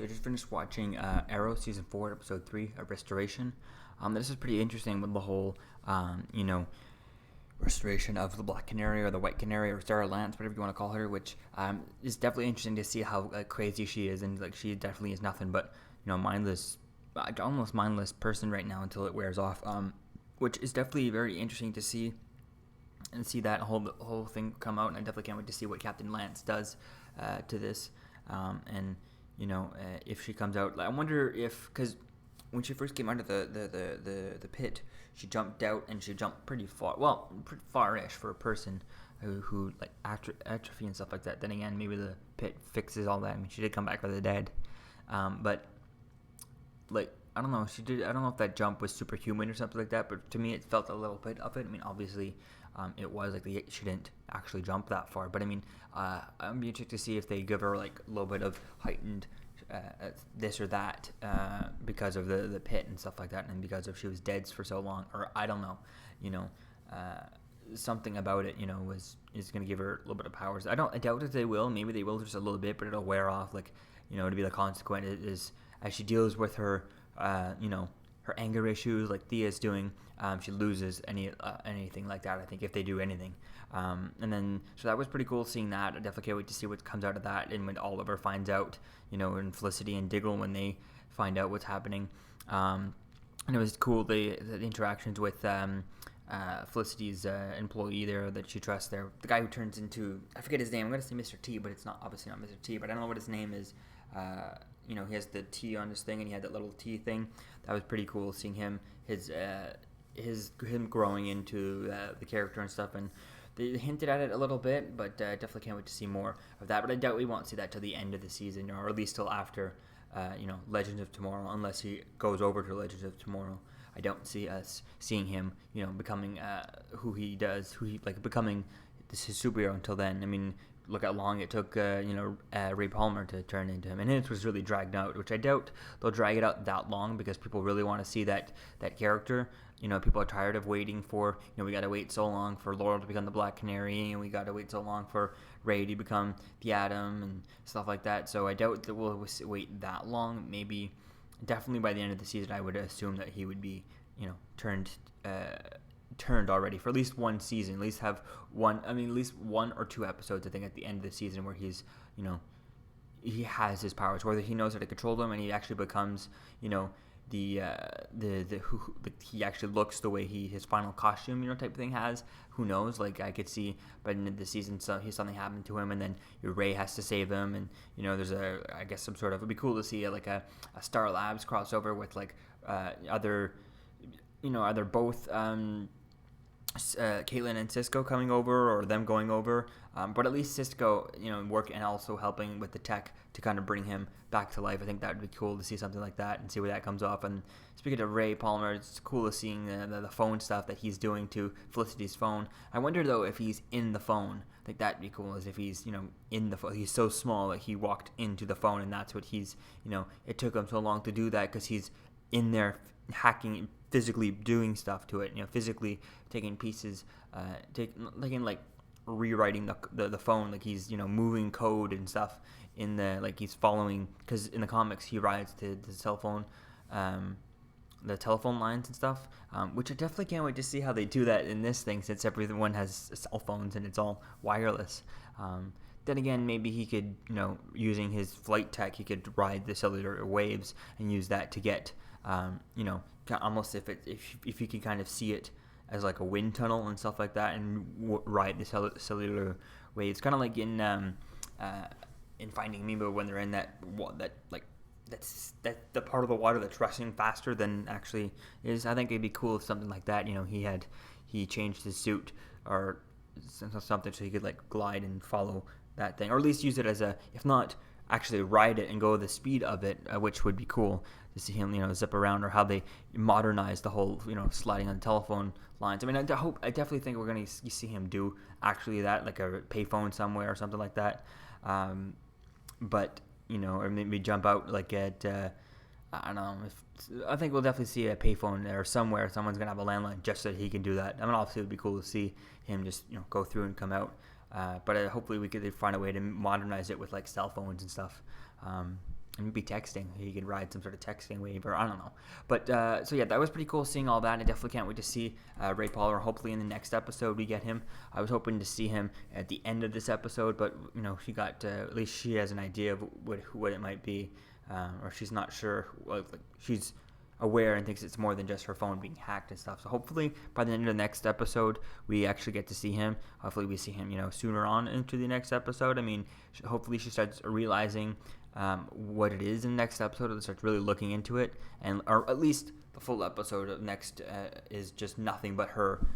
So I just finished watching Arrow Season 4, Episode 3, Restoration. This is pretty interesting with the whole, restoration of the Black Canary or the White Canary or Sarah Lance, whatever you want to call her, which is definitely interesting to see how crazy she is. And she definitely is nothing but, mindless, almost mindless person right now until it wears off, which is definitely very interesting to see and see that whole thing come out. And I definitely can't wait to see what Captain Lance does to this. If she comes out, I wonder because when she first came out of the pit, she jumped out and she jumped pretty far-ish for a person who like atrophy and stuff like that. Then again, maybe the pit fixes all that. I mean, she did come back from the dead, but like I don't know, she did. I don't know if that jump was superhuman or something like that, but to me, it felt a little bit of it. I mean, obviously, it was like she didn't actually jump that far, but I mean, I'm be interested to see if they give her like a little bit of heightened this or that because of the pit and stuff like that, and because of she was dead for so long, or I don't know, something about it, is going to give her a little bit of powers. I doubt that they will. Maybe they will just a little bit, but it'll wear off. Like, to be the consequence is as she deals with her, her anger issues, like Thea's doing. She loses anything like that, I think, if they do anything. And then, so that was pretty cool seeing that. I definitely can't wait to see what comes out of that. And when Oliver finds out, and Felicity and Diggle, when they find out what's happening. And it was cool, the interactions with Felicity's employee there that she trusts there. The guy who turns into, I forget his name, I'm going to say Mr. T, but it's obviously not Mr. T, but I don't know what his name is. He has the T on his thing, and he had that little T thing. That was pretty cool seeing him, him growing into the character and stuff. And they hinted at it a little bit, but definitely can't wait to see more of that. But I doubt we won't see that till the end of the season, or at least till after, Legends of Tomorrow, unless he goes over to Legends of Tomorrow. I don't see us seeing him, becoming becoming this superhero until then. I mean, look how long it took, Ray Palmer to turn into him, and it was really dragged out, which I doubt they'll drag it out that long because people really want to see that character. People are tired of waiting for, we got to wait so long for Laurel to become the Black Canary, and we got to wait so long for Ray to become the Atom and stuff like that. So I doubt that we'll wait that long. Maybe, definitely by the end of the season, I would assume that he would be, turned already for at least one season. At least have at least one or two episodes, I think, at the end of the season where he's, he has his powers, whether he knows how to control them and he actually becomes, he actually looks the way his final costume, type of thing has. Who knows? Like, I could see by the end of the season, something happened to him, and then Ray has to save him, and there's some sort of. It'd be cool to see a Star Labs crossover with either both. Caitlin and Cisco coming over, or them going over, but at least Cisco, working and also helping with the tech to kind of bring him back to life. I think that would be cool to see something like that and see where that comes off. And speaking of Ray Palmer, it's cool to seeing the phone stuff that he's doing to Felicity's phone. I wonder though if he's in the phone. I think that'd be cool, as if he's in the phone. He's so small that he walked into the phone, and that's what he's it took him so long to do that because he's in there hacking, physically doing stuff to it, physically taking pieces, rewriting the phone, like he's moving code and stuff in he's following, because in the comics he rides to the cell phone, the telephone lines and stuff, which I definitely can't wait to see how they do that in this thing, since everyone has cell phones and it's all wireless. Then again, maybe he could, using his flight tech, he could ride the cellular waves and use that to get, almost if you can kind of see it as like a wind tunnel and stuff like that, and ride the cellular waves, kind of like in Finding Nemo when they're in that's the part of the water that's rushing faster than actually is. I think it'd be cool if something like that. He changed his suit or something so he could glide and follow that thing, or at least use it as if not actually ride it and go the speed of it, which would be cool to see him, zip around, or how they modernize the whole, sliding on the telephone lines. I mean, I definitely think we're going to see him do actually that, like a payphone somewhere or something like that. But, or maybe jump out at, I don't know, I think we'll definitely see a payphone there somewhere. Someone's going to have a landline just so he can do that. I mean, obviously it would be cool to see him just, go through and come out. But hopefully we could find a way to modernize it with cell phones and stuff. maybe texting. He could ride some sort of texting wave, or I don't know. But so yeah, that was pretty cool seeing all that. And I definitely can't wait to see Ray Palmer. Hopefully in the next episode we get him. I was hoping to see him at the end of this episode, but you know, she got at least she has an idea of what it might be, or she's not sure. Like, she's aware and thinks it's more than just her phone being hacked and stuff. So hopefully by the end of the next episode we actually get to see him. Hopefully we see him, you know, sooner on into the next episode. I mean, hopefully she starts realizing what it is in the next episode, and starts really looking into it, and or at least the full episode of next is just nothing but her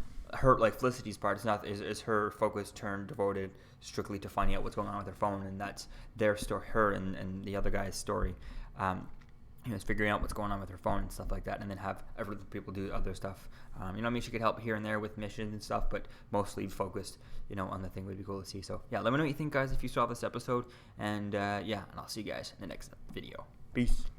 like Felicity's part is her focus devoted strictly to finding out what's going on with her phone, and that's their story, her and the other guy's story. You know, is figuring out what's going on with her phone and stuff like that, and then have other people do other stuff. You know, I mean, she could help here and there with missions and stuff, but mostly focused, you know, on the thing would be cool to see. So yeah, let me know what you think, guys, if you saw this episode, and yeah, and I'll see you guys in the next video. Peace.